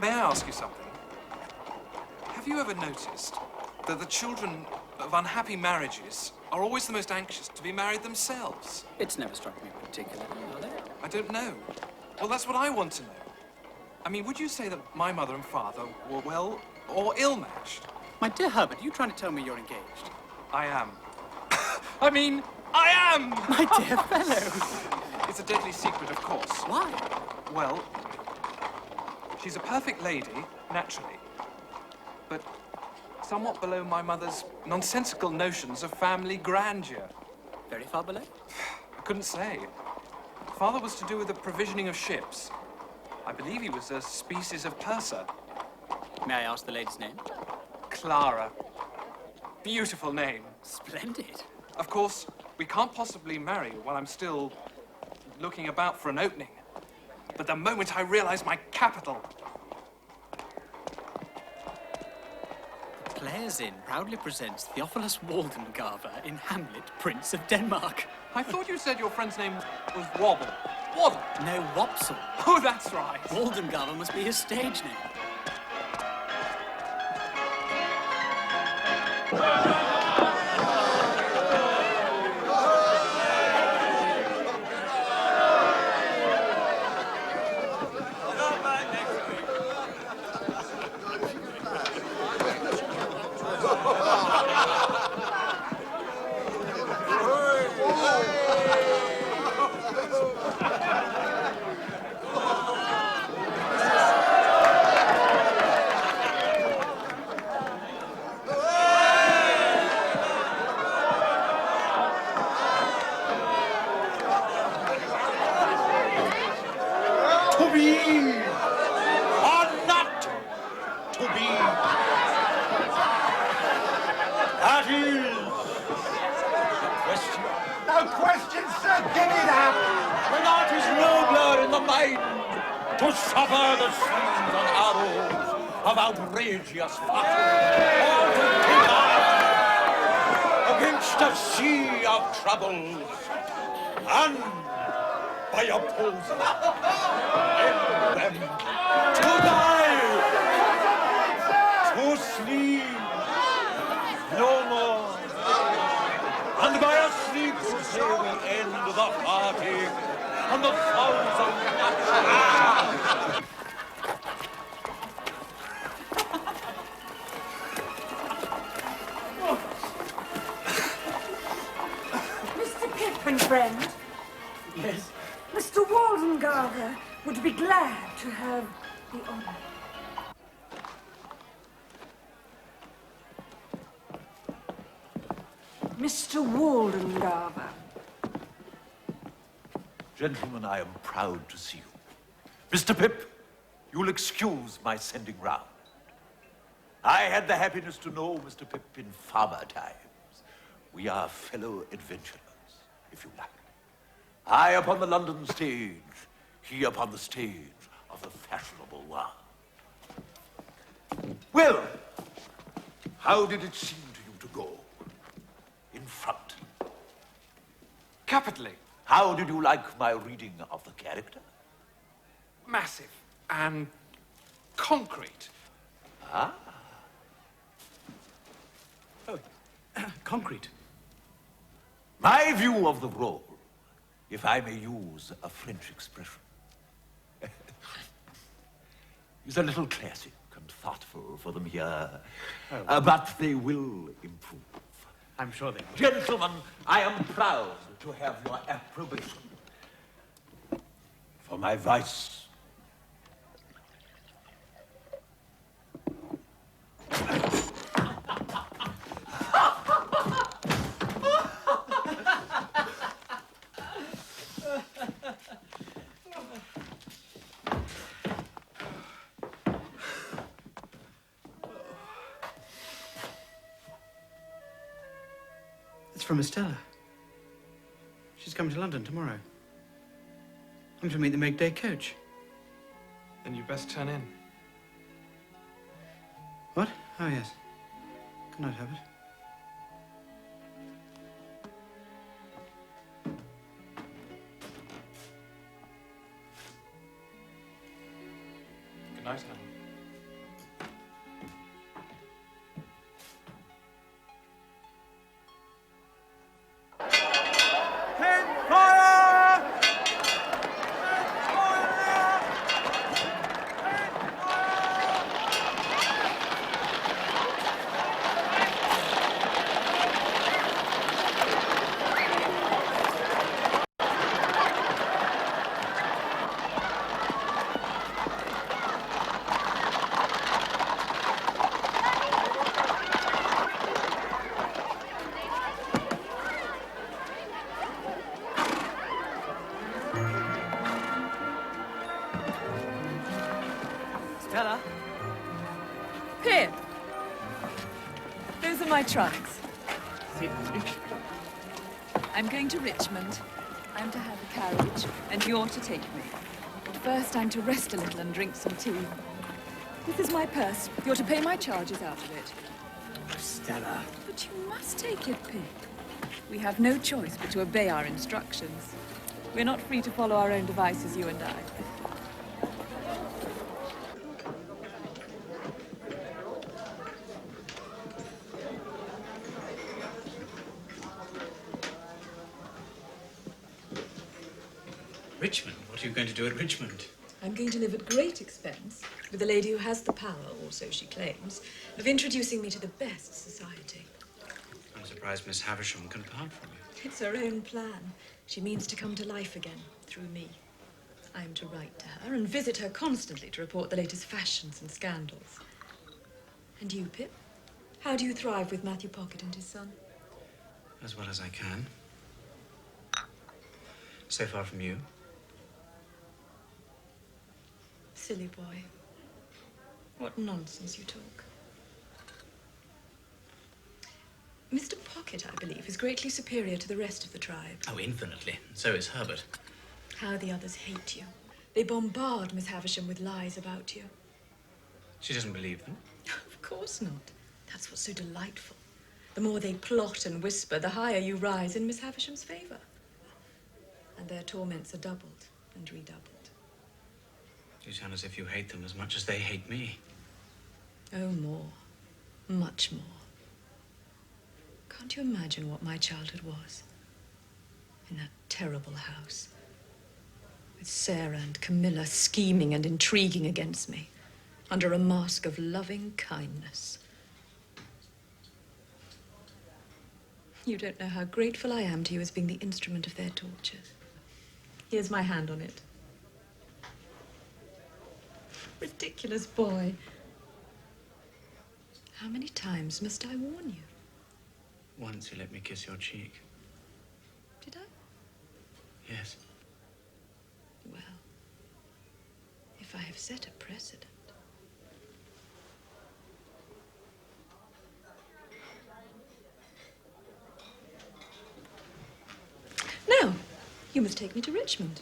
May I ask you something? Have you ever noticed that the children of unhappy marriages are always the most anxious to be married themselves? It's never struck me particularly, are they? I don't know. Well, that's what I want to know. I mean, would you say that my mother and father were well or ill-matched? My dear Herbert, are you trying to tell me you're engaged? I am. I mean, I am! My dear fellow! It's a deadly secret, of course. Why? Well, she's a perfect lady, naturally, but somewhat below my mother's nonsensical notions of family grandeur. Very far below? I couldn't say. Father was to do with the provisioning of ships. I believe he was a species of purser. May I ask the lady's name? Clara. Beautiful name. Splendid. Of course, we can't possibly marry while I'm still looking about for an opening. But the moment I realize my capital... The Players Inn proudly presents Theophilus Waldengarver in Hamlet, Prince of Denmark. I thought you said your friend's name was Wobble. Waddle? No, Wopsle. Oh, that's right. Waldengarver must be his stage name. To suffer the slings and arrows of outrageous battle, or to take arms against a sea of troubles, and by opposing end them to die, to sleep no more, and by a sleep to say we end the party and the thousand Mr. Pippin, friend. Yes? Mr. Waldengarver would be glad to have the honor. Mr. Waldengarver. Gentlemen, I am proud to see you. Mr. Pip, you'll excuse my sending round. I had the happiness to know Mr. Pip in farmer times. We are fellow adventurers, if you like. I upon the London stage, he upon the stage of the fashionable world. Well, how did it seem to you to go? In front. Capitally. How did you like my reading of the character? Massive and concrete. Ah. Oh, concrete. My view of the role, if I may use a French expression, is a little classic and thoughtful for them here, but they will improve. I'm sure they will. Gentlemen, I am proud to have your approbation for my vice. It's from Estella. She's coming to London tomorrow. I'm to meet the midday coach. Then you'd best turn in. What? Oh, yes. Good night, Herbert. Good night, Helen. Here. Those are my trunks. I'm going to Richmond. I'm to have a carriage, and you're to take me. But first, I'm to rest a little and drink some tea. This is my purse. You're to pay my charges out of it. Stella. But you must take it, Pip. We have no choice but to obey our instructions. We're not free to follow our own devices, you and I. Richmond? What are you going to do at Richmond? I'm going to live at great expense with a lady who has the power, or so she claims, of introducing me to the best society. I'm surprised Miss Havisham can part from you. It's her own plan. She means to come to life again through me. I am to write to her and visit her constantly to report the latest fashions and scandals. And you, Pip? How do you thrive with Matthew Pocket and his son? As well as I can. So far from you. Silly boy. What nonsense you talk. Mr. Pocket, I believe, is greatly superior to the rest of the tribe. Oh, infinitely. So is Herbert. How the others hate you. They bombard Miss Havisham with lies about you. She doesn't believe them. Of course not. That's what's so delightful. The more they plot and whisper, the higher you rise in Miss Havisham's favor. And their torments are doubled and redoubled. You sound as if you hate them as much as they hate me. Oh, more. Much more. Can't you imagine what my childhood was? In that terrible house. With Sarah and Camilla scheming and intriguing against me. Under a mask of loving kindness. You don't know how grateful I am to you as being the instrument of their torture. Here's my hand on it. Ridiculous boy. How many times must I warn you? Once you let me kiss your cheek. Did I? Yes. Well, if I have set a precedent. Now, you must take me to Richmond.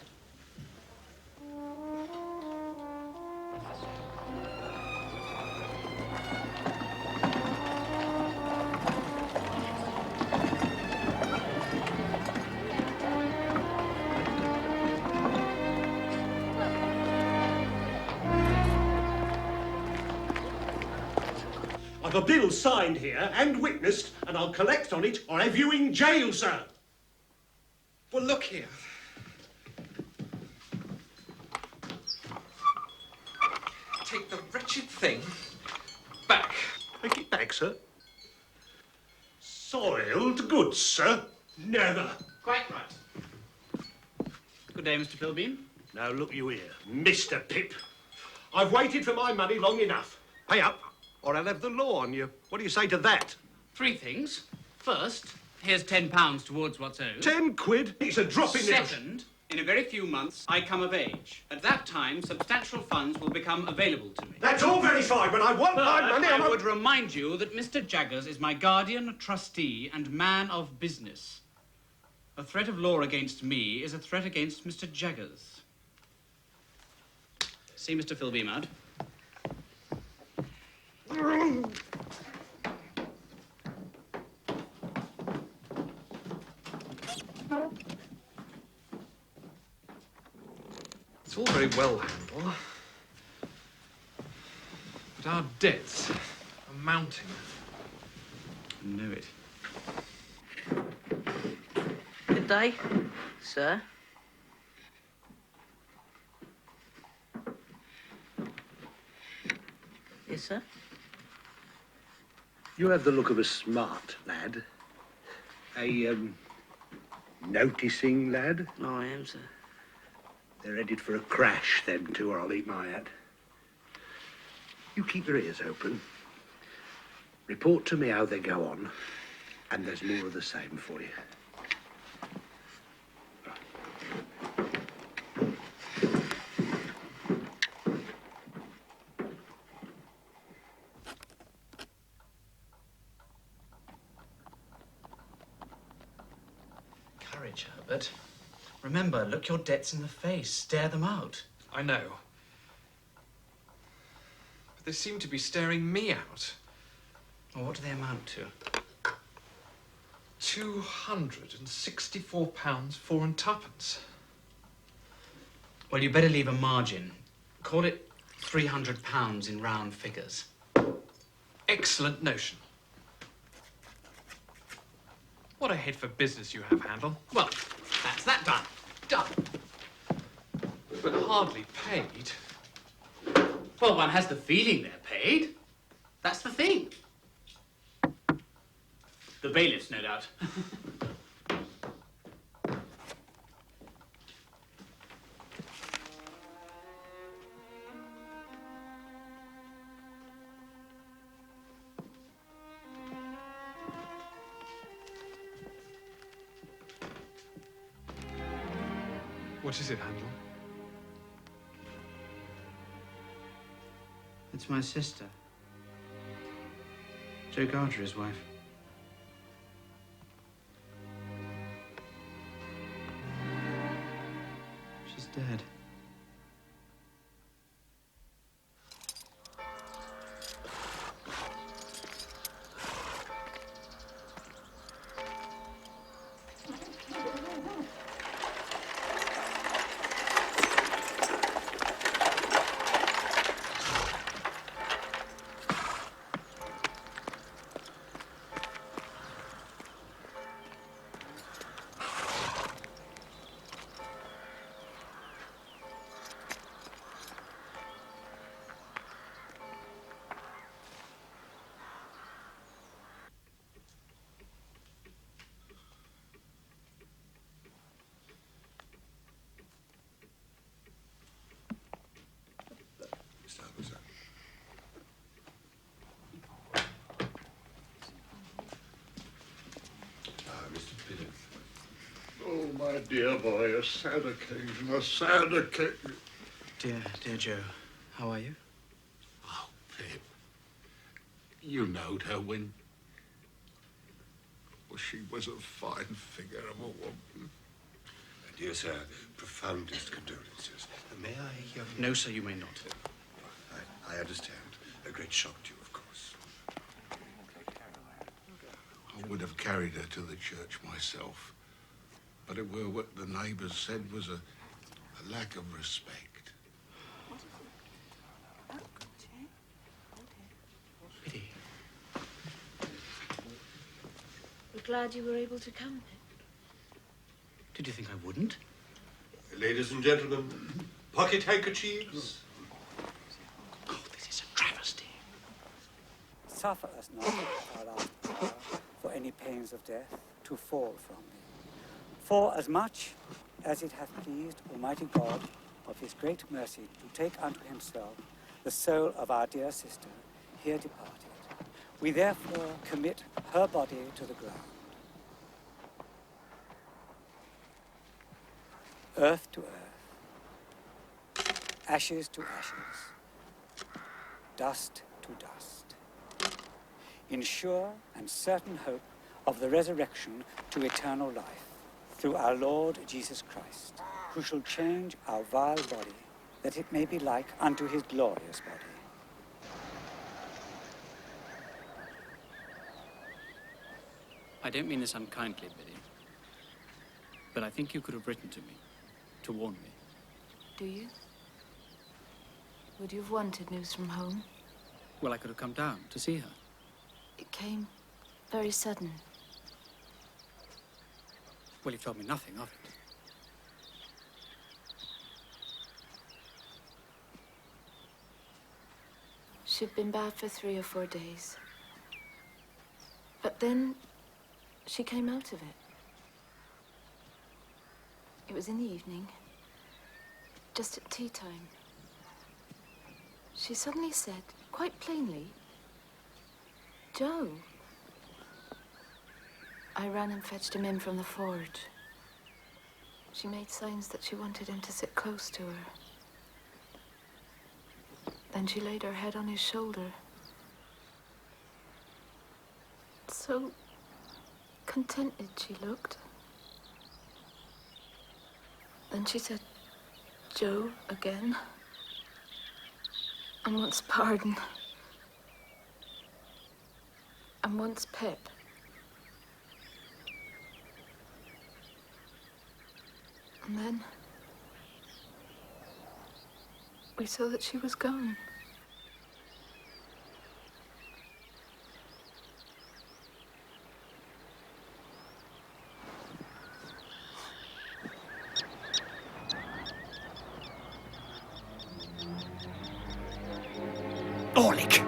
I've a bill signed here and witnessed, and I'll collect on it or have you in jail, sir. Well, look here. Take the wretched thing back. Take it back, sir. Soiled goods, sir. Never. Quite right. Good day, Mr. Pilbeam. Now, look you here, Mr. Pip. I've waited for my money long enough. Pay up, or I'll have the law on you. What do you say to that? 3 things. First, here's £10 towards what's owed. 10 quid? It's a drop in the... Second, in a very few months, I come of age. At that time, substantial funds will become available to me. That's all very fine, but I want my money. I would remind you that Mr. Jaggers is my guardian, trustee, and man of business. A threat of law against me is a threat against Mr. Jaggers. See Mr. Philbeam out. It's all very well, Handel. But our debts are mounting. I know it. Good day, sir. Yes, sir? You have the look of a smart lad. A, noticing lad. Oh, I am, sir. They're headed for a crash, them two, or I'll eat my hat. You keep your ears open. Report to me how they go on, and there's more of the same for you. rich, Herbert. Remember, look your debts in the face. Stare them out. I know. But they seem to be staring me out. Well, what do they amount to? £264 4 and twopence. Well, you better leave a margin. Call it £300 in round figures. Excellent notion. What a head for business you have, Handel. Well, that's that done. Done. But hardly paid. Well, one has the feeling they're paid. That's the thing. The bailiffs, no doubt. What is it, Handel? It's my sister. Joe Gardner, his wife. She's dead. Oh, my dear boy, a sad occasion, a sad occasion. Dear Joe, how are you? Oh, Pip, you knowed her when... Well, she was a fine figure of a woman. Dear sir, profoundest condolences. May I... No, sir, you may not. I understand. A great shock to you, of course. I would have carried her to the church myself, but it were what the neighbours said was a lack of respect. Pity. We're glad you were able to come. Did you think I wouldn't? Ladies and gentlemen, pocket handkerchiefs. Oh, this is a travesty. Suffer us not, our last hour, for any pains of death, to fall from thee. For as much as it hath pleased Almighty God of his great mercy to take unto himself the soul of our dear sister, here departed, we therefore commit her body to the ground. Earth to earth, ashes to ashes, dust to dust, in sure and certain hope of the resurrection to eternal life, through our Lord Jesus Christ, who shall change our vile body, that it may be like unto his glorious body. I don't mean this unkindly, Biddy, but I think you could have written to me, to warn me. Do you? Would you have wanted news from home? Well, I could have come down to see her. It came very sudden. Well, you told me nothing of it. She'd been bad for 3 or 4 days. But then she came out of it. It was in the evening, just at tea time. She suddenly said, quite plainly, "Joe." I ran and fetched him in from the forge. She made signs that she wanted him to sit close to her. Then she laid her head on his shoulder. So contented she looked. Then she said, Joe again. And once pardon. And once Pip. And then we saw that she was gone. Orlick!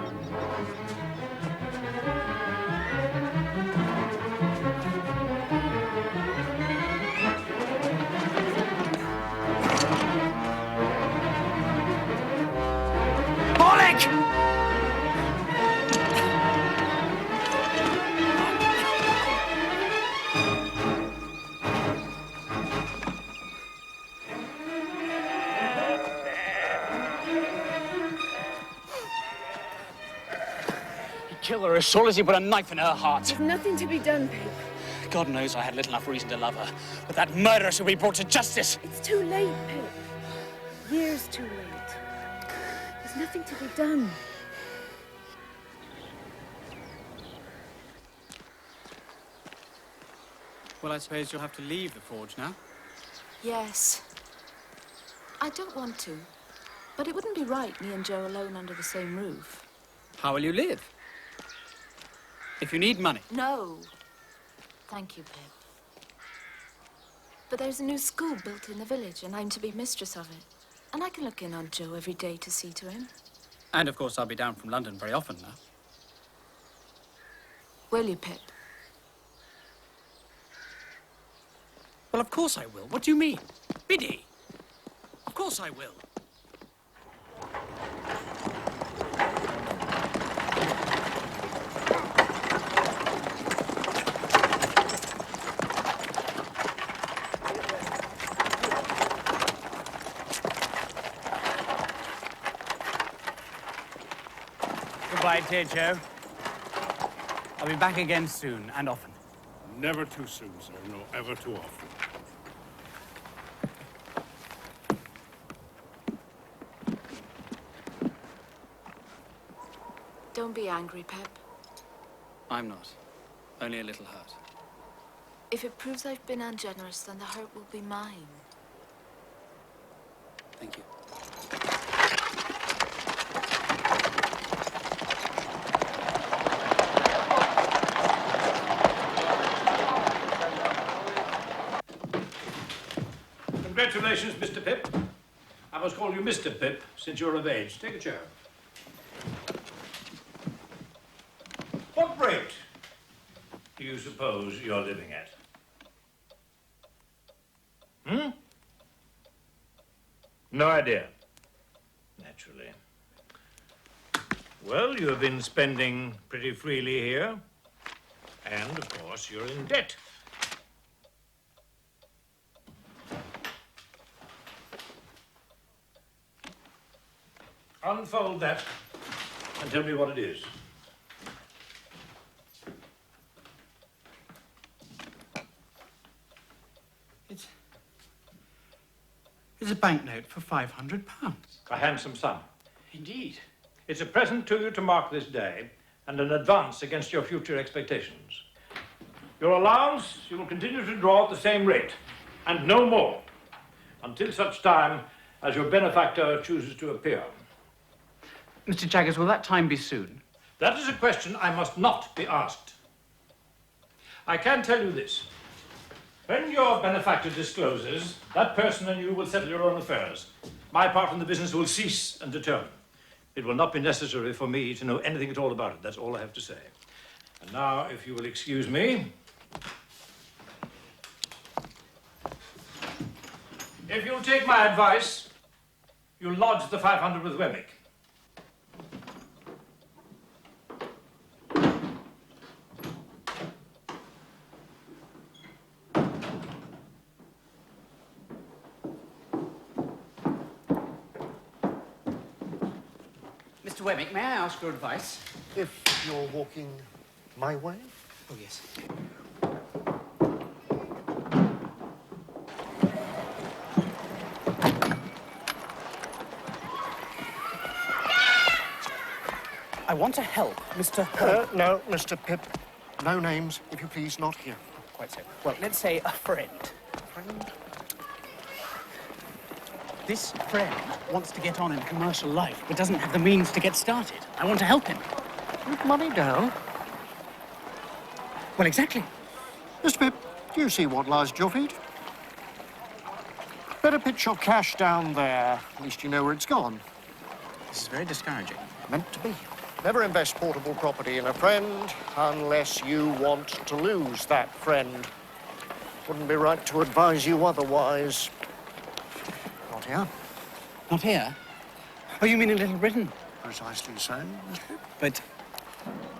Kill her as sure as he put a knife in her heart. There's nothing to be done, Pip. God knows I had little enough reason to love her, but that murderer should be brought to justice. It's too late, Pip. Years too late. There's nothing to be done. Well, I suppose you'll have to leave the forge now. Yes. I don't want to, but it wouldn't be right, me and Joe alone under the same roof. How will you live? If you need money. No. Thank you, Pip. But there's a new school built in the village, and I'm to be mistress of it. And I can look in on Joe every day to see to him. And, of course, I'll be down from London very often now. Will you, Pip? Well, of course I will. What do you mean? Biddy! Of course I will. Goodbye, dear Joe. I'll be back again soon, and often. Never too soon, sir. No, ever too often. Don't be angry, Pip. I'm not. Only a little hurt. If it proves I've been ungenerous, then the hurt will be mine. Thank you. Congratulations, Mr. Pip. I must call you Mr. Pip, since you're of age. Take a chair. What rate do you suppose you're living at? No idea. Naturally. Well, you have been spending pretty freely here. And, of course, you're in debt. Unfold that and tell me what it is. It's a banknote for £500. A handsome sum. Indeed. It's a present to you to mark this day and an advance against your future expectations. Your allowance you will continue to draw at the same rate, and no more, until such time as your benefactor chooses to appear. Mr. Jaggers, will that time be soon? That is a question I must not be asked. I can tell you this. When your benefactor discloses, that person and you will settle your own affairs. My part in the business will cease and determine. It will not be necessary for me to know anything at all about it. That's all I have to say. And now, if you will excuse me. If you'll take my advice, you'll lodge the 500 with Wemmick. Mr. Wemmick, may I ask your advice? If you're walking my way? Oh, yes. want to help Mr. No, Mr. Pip. No names, if you please, not here. Quite so. Well, let's say a friend. Friend? This friend wants to get on in commercial life, but doesn't have the means to get started. I want to help him. With money down? Well, exactly. Mr. Pip, do you see what lies at your feet? Better pitch your cash down there. At least you know where it's gone. This is very discouraging. Meant to be. Never invest portable property in a friend unless you want to lose that friend. Wouldn't be right to advise you otherwise. Not here. Not here? Oh, you mean in Little Britain? Precisely so, Mr. Pip. But...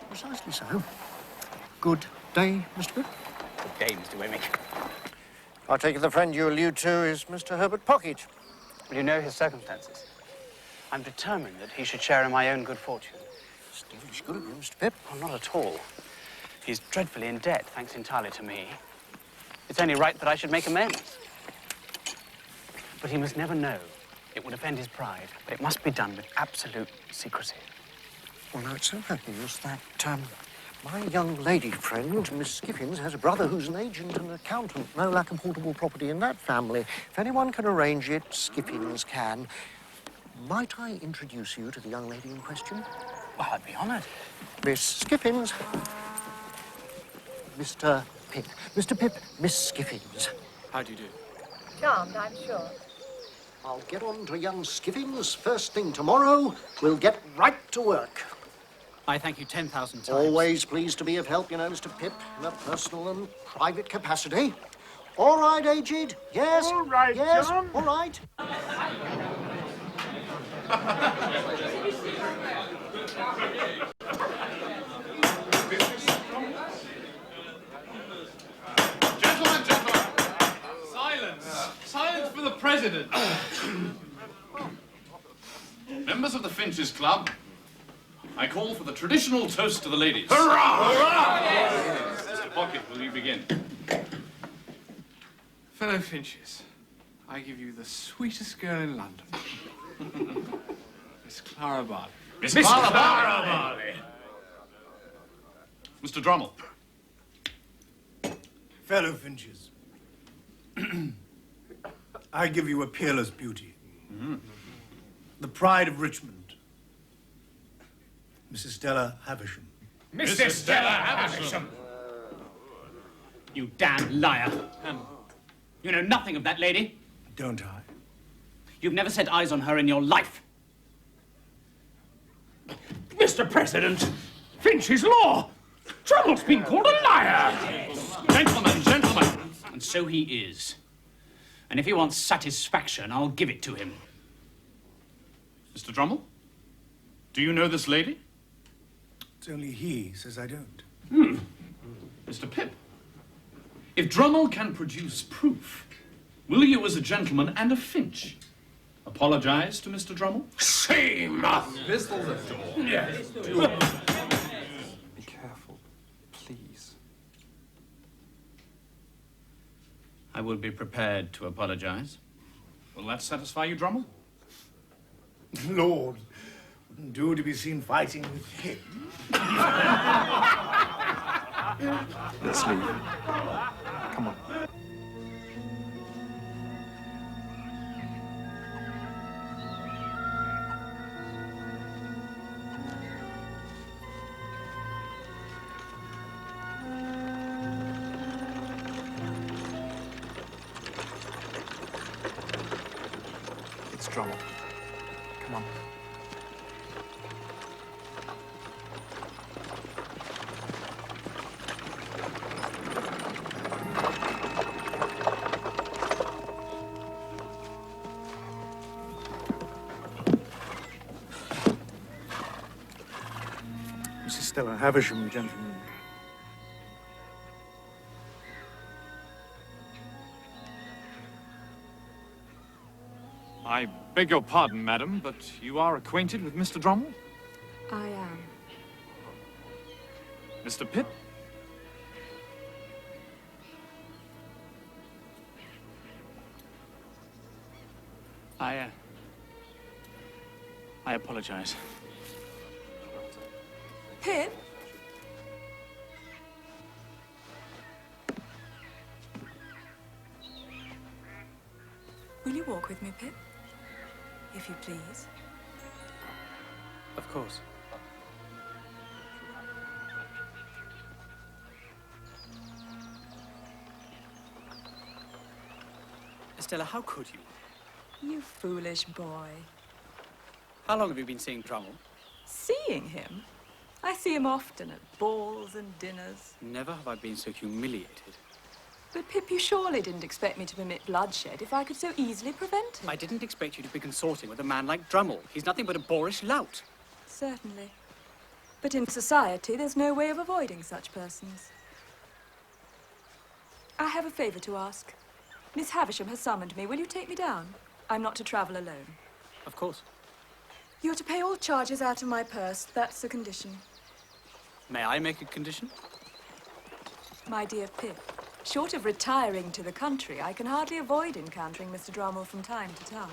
Precisely so. Good day, Mr. Pip. Good day, Mr. Wemmick. I take it the friend you allude to is Mr. Herbert Pocket. Well, you know his circumstances. I'm determined that he should share in my own good fortune. Devilish good of you, Mr. Pip. Oh, not at all. He's dreadfully in debt, thanks entirely to me. It's only right that I should make amends. But he must never know. It would offend his pride. But it must be done with absolute secrecy. Well, now, it so happens that, my young lady friend, Miss Skiffins, has a brother who's an agent and accountant. No lack of portable property in that family. If anyone can arrange it, Skiffins can. Might I introduce you to the young lady in question? Well, I'd be honoured. Miss Skiffins. Mr. Pip. Mr. Pip, Miss Skiffins. How do you do? Charmed, I'm sure. I'll get on to young Skiffins first thing tomorrow. We'll get right to work. I thank you 10,000 times. Always pleased to be of help, you know, Mr. Pip, in a personal and private capacity. All right, aged? Yes? All right, yes? John. All right. Gentlemen! Silence! Silence for the President! Members of the Finches Club, I call for the traditional toast to the ladies. Hurrah! Hurrah! Mr. Pocket, will you begin? Fellow Finches, I give you the sweetest girl in London. Miss Clara Barley. Miss Clara Barley! Mr. Drummle. Fellow Finches, I give you a peerless beauty. The pride of Richmond, Mrs. Stella Havisham. Mrs. Stella Havisham! You damned liar. You know nothing of that lady. Don't I? You've never set eyes on her in your life. Mr. President, Finch's law. Drummle's been called a liar. Gentlemen, gentlemen. And so he is. And if he wants satisfaction, I'll give it to him. Mr. Drummle, do you know this lady? It's only he says I don't. Mr. Pip, if Drummle can produce proof, will you, as a gentleman and a Finch, apologize to Mr. Drummle? Shame! Pistol the door. Yes. Be careful, please. I will be prepared to apologize. Will that satisfy you, Drummle? Lord, wouldn't do to be seen fighting with him. Let's leave. Come on. It's Drummle. Come on. Mrs. Stella Havisham, gentlemen. I beg your pardon, madam, but you are acquainted with Mr. Drummle? I am. Mr. Pip? I apologize. Pip? Will you walk with me, Pip? If you please. Of course. Estella, how could you? You foolish boy. How long have you been seeing Drummle? Seeing him? I see him often at balls and dinners. Never have I been so humiliated. But, Pip, you surely didn't expect me to permit bloodshed if I could so easily prevent it. I didn't expect you to be consorting with a man like Drummle. He's nothing but a boorish lout. Certainly. But in society, there's no way of avoiding such persons. I have a favor to ask. Miss Havisham has summoned me. Will you take me down? I'm not to travel alone. Of course. You're to pay all charges out of my purse. That's the condition. May I make a condition? My dear Pip, short of retiring to the country, I can hardly avoid encountering Mr. Drummle from time to time.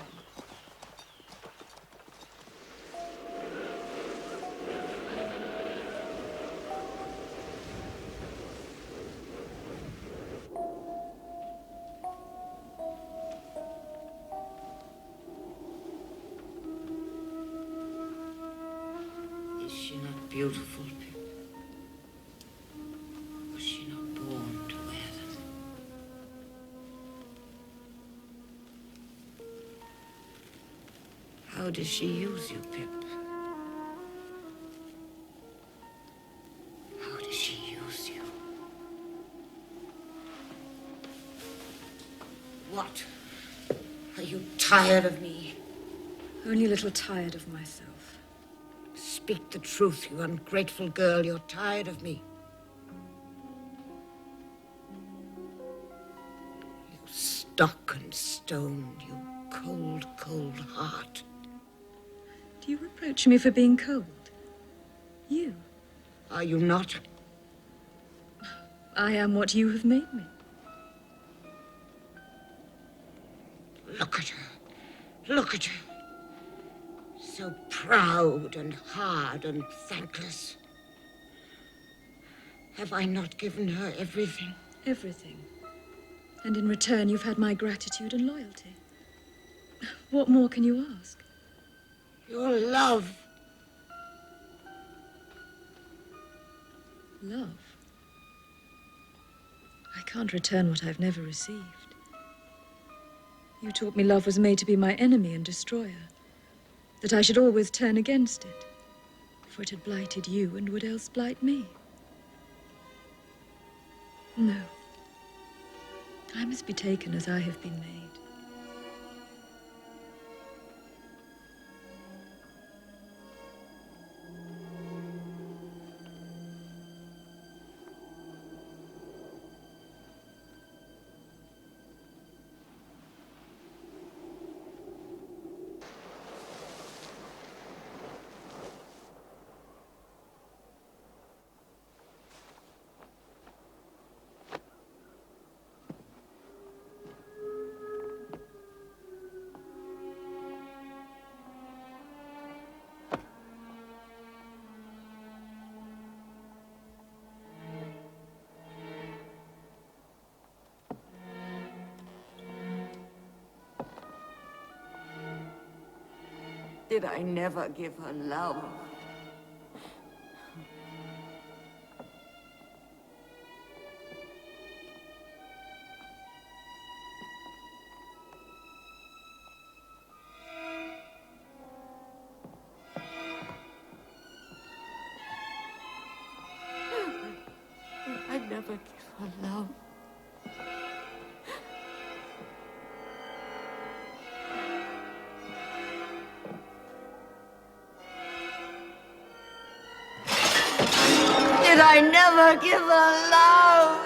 Is she not beautiful, Pip? Was she not born to wear them? How does she use you, Pip? How does she use you? What? Are you tired of me? Only a little tired of myself. Speak the truth, you ungrateful girl. You're tired of me. You stock and stone, you cold, cold heart. Do you reproach me for being cold? You? Are you not? I am what you have made me. Look at her. Look at her. So proud and hard and thankless. Have I not given her everything? Everything. And in return, you've had my gratitude and loyalty. What more can you ask? Your love. Love? I can't return what I've never received. You taught me love was made to be my enemy and destroyer. That I should always turn against it, for it had blighted you and would else blight me. No. I must be taken as I have been made. Did I never give her love? Did I never give her love? Did I never give her love?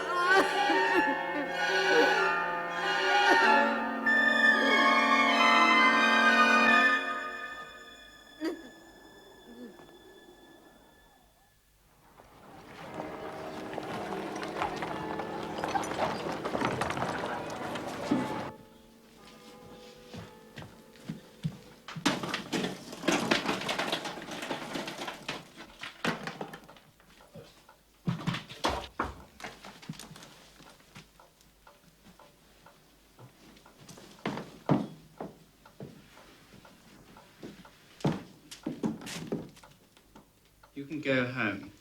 You can go home.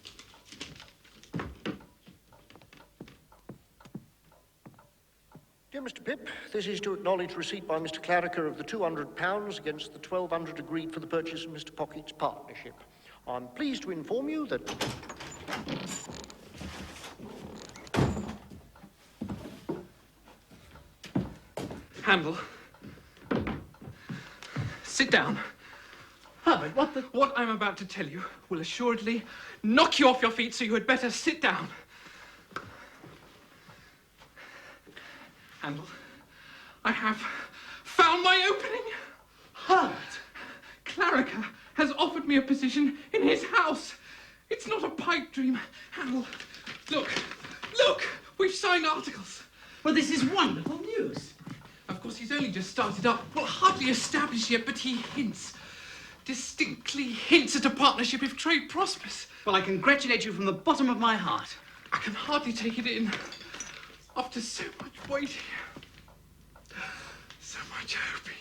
Dear Mr. Pip, this is to acknowledge receipt by Mr. Clarriker of the £200 against the £1,200 agreed for the purchase of Mr. Pocket's partnership. I'm pleased to inform you that... Handel. Sit down. Herbert, What I'm about to tell you will assuredly knock you off your feet, so you had better sit down. Handel, I have found my opening. Herbert! Clarriker has offered me a position in his house. It's not a pipe dream. Handel, look, we've signed articles. Well, this is wonderful news. Of course, he's only just started up. Well, hardly established yet, but he distinctly hints at a partnership if trade prospers. Well, I congratulate you from the bottom of my heart. I can hardly take it in. After so much waiting, so much hoping.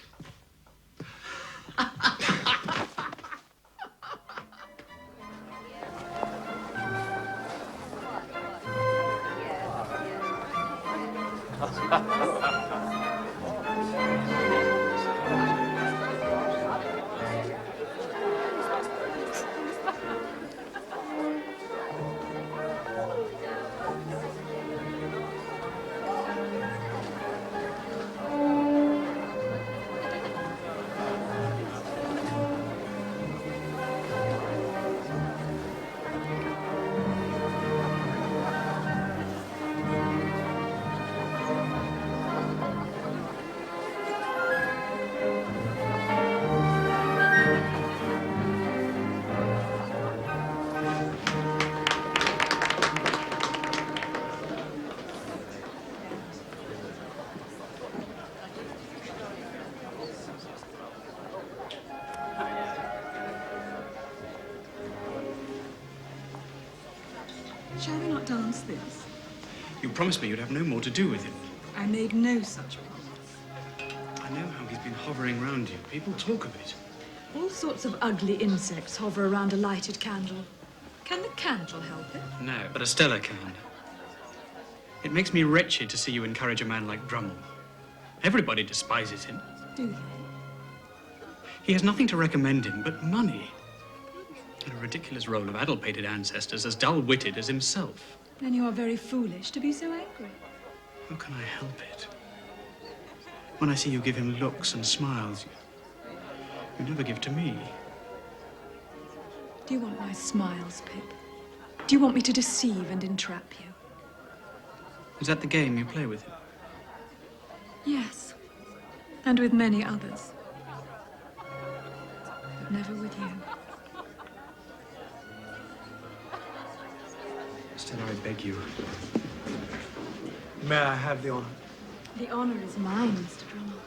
Shall we not dance this? You promised me you'd have no more to do with him. I made no such promise. I know how he's been hovering around you. People talk of it. All sorts of ugly insects hover around a lighted candle. Can the candle help it? No, but Estella can. It makes me wretched to see you encourage a man like Drummle. Everybody despises him. Do they? He has nothing to recommend him but money. And a ridiculous roll of addle-pated ancestors as dull-witted as himself. Then you are very foolish to be so angry. How can I help it? When I see you give him looks and smiles, you never give to me. Do you want my smiles, Pip? Do you want me to deceive and entrap you? Is that the game you play with him? Yes. And with many others. But never with you. Stella, I beg you. May I have the honor? The honor is mine, Mr. Drummle.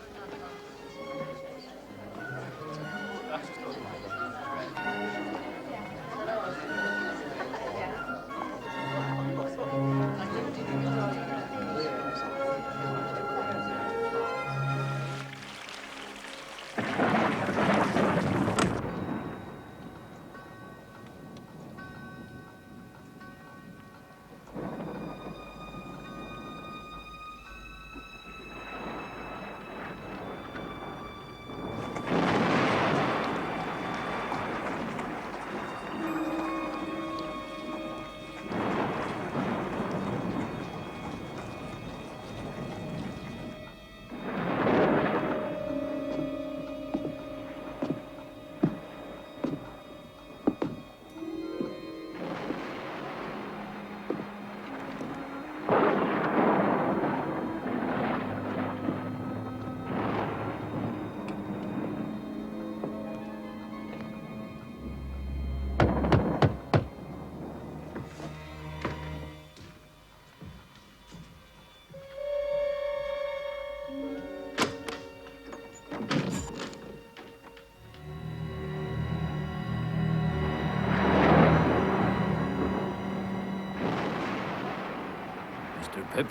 Pip?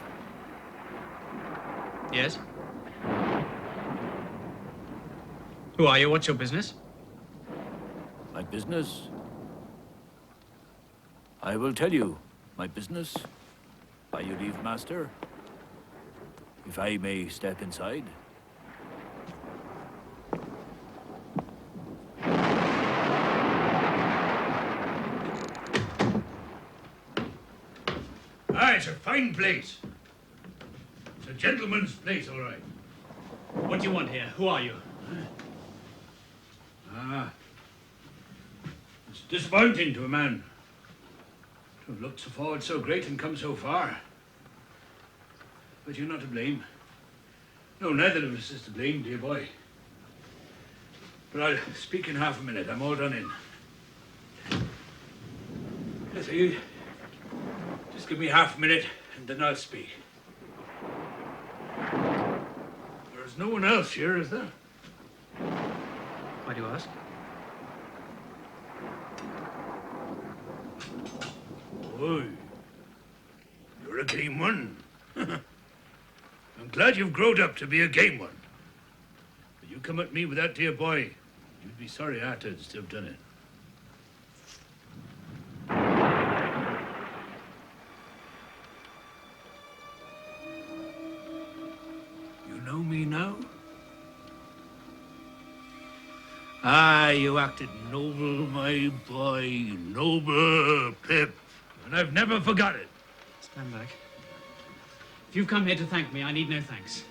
Yes? Who are you? What's your business? My business? I will tell you my business, by your leave, master. If I may step inside. Ah, it's a fine place. It's a gentleman's place, all right. What do you want here? Who are you? Ah. It's disappointing to a man to have looked so forward so great and come so far. But you're not to blame. No, neither of us is to blame, dear boy. But I'll speak in half a minute. I'm all done in. Yes, you just give me half a minute and then I'll speak. There's no one else here, is there? Why do you ask? Oh, you're a game one. I'm glad you've grown up to be a game one. But you come at me with that dear boy, you'd be sorry afterwards to have done it. You know me now? Ah, you acted noble, my boy, noble, Pip. And I've never forgot it. Stand back. If you've come here to thank me, I need no thanks.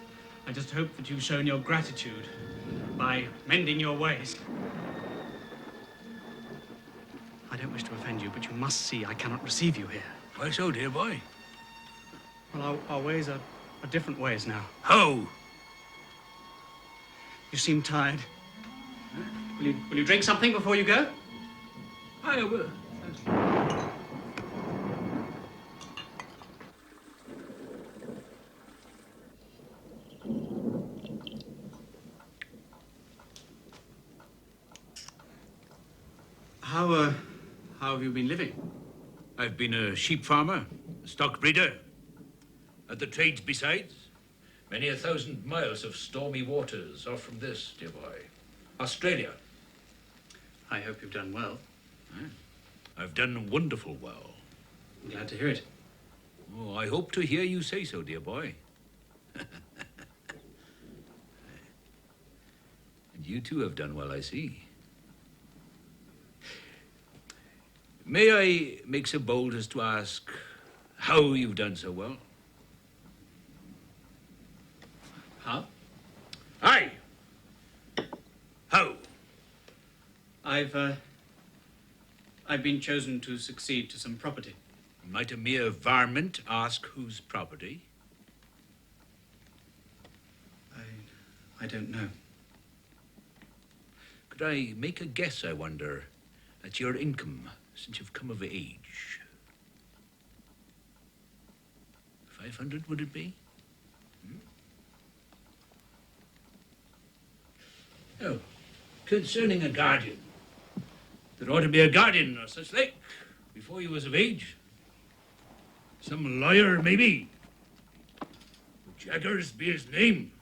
I just hope that you've shown your gratitude by mending your ways. I don't wish to offend you, but you must see I cannot receive you here. Why so, dear boy? Well, our ways are different ways now. How? You seem tired. Will you drink something before you go? I will. How have you been living? I've been a sheep farmer, a stock breeder, at the trades besides. Many 1,000 miles of stormy waters off from this, dear boy. Australia. I hope you've done well. I've done wonderful well. I'm glad to hear it. Oh, I hope to hear you say so, dear boy. And you too have done well, I see. May I make so bold as to ask how you've done so well? How? Aye. How? I've been chosen to succeed to some property. Might a mere varmint ask whose property? I don't know. Could I make a guess, I wonder, at your income since you've come of age? 500, would it be? Oh, concerning a guardian. There ought to be a guardian or such like before you was of age. Some lawyer, maybe. Jaggers be his name.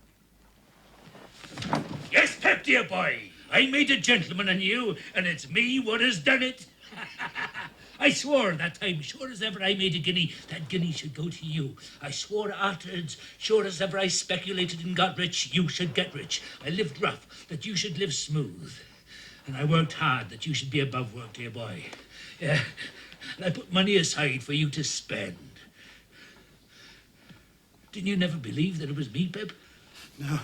Yes, Pep, dear boy. I made a gentleman on you, and it's me what has done it. I swore that time, sure as ever I made a guinea, that guinea should go to you. I swore afterwards, sure as ever I speculated and got rich, you should get rich. I lived rough, that you should live smooth. And I worked hard, that you should be above work, dear boy. Yeah, and I put money aside for you to spend. Didn't you never believe that it was me, Pip? No.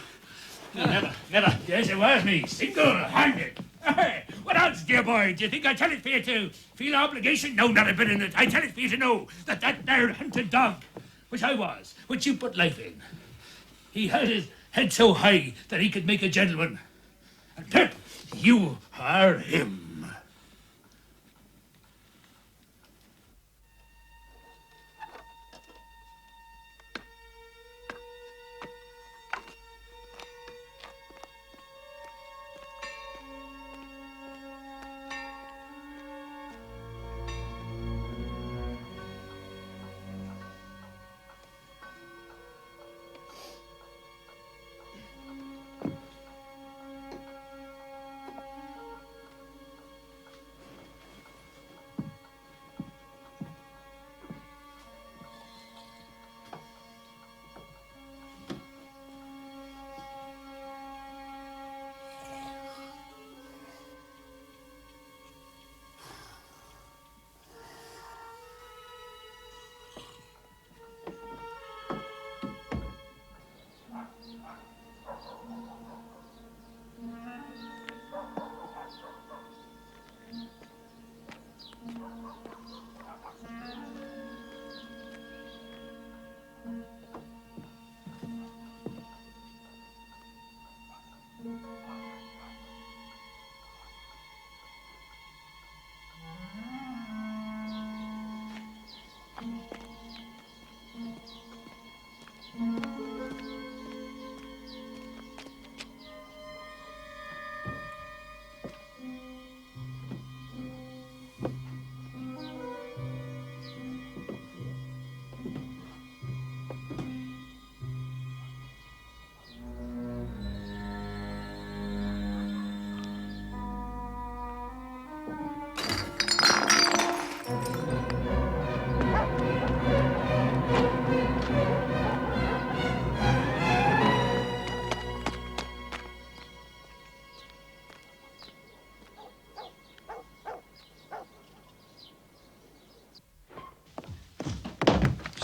No, never, never. Yes, it was me, single-handed. Hey, what else, dear boy? Do you think I tell it for you to feel obligation? No, not a bit in it. I tell it for you to know that that there hunted dog, which I was, which you put life in, he held his head so high that he could make a gentleman. And Pip, you are him.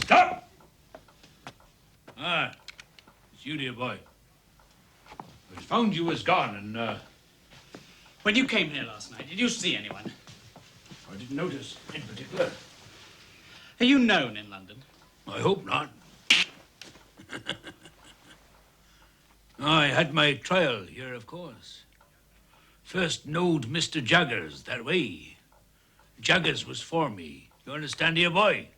Stop! Ah, it's you, dear boy. I found you was gone, and, When you came here last night, did you see anyone? I didn't notice in particular. Are you known in London? I hope not. I had my trial here, of course. First knowed Mr. Jaggers that way. Jaggers was for me. You understand, dear boy?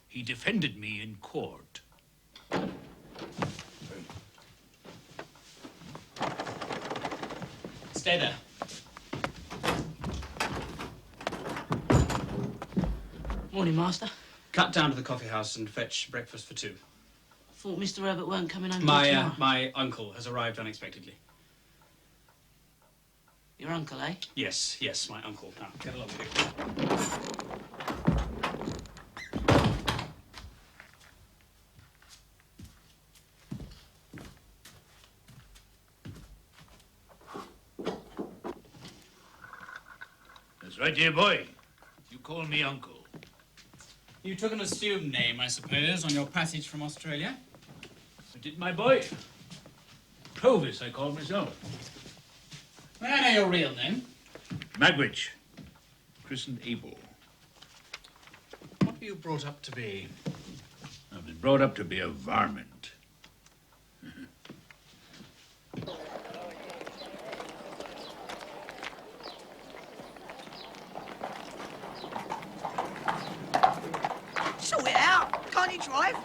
He defended me in court. Stay there. Morning, Master. Cut down to the coffee house and fetch breakfast for two. Thought Mr. Herbert weren't coming home till tomorrow. My uncle has arrived unexpectedly. Your uncle, eh? Yes, my uncle. Now, get along with you. That's right, dear boy. You call me uncle. You took an assumed name, I suppose, on your passage from Australia? I did, my boy. Clovis, I call myself. May I know your real name? Magwitch. Christened Abel. What were you brought up to be? I've been brought up to be a varmint. Sort it out. Can't you drive?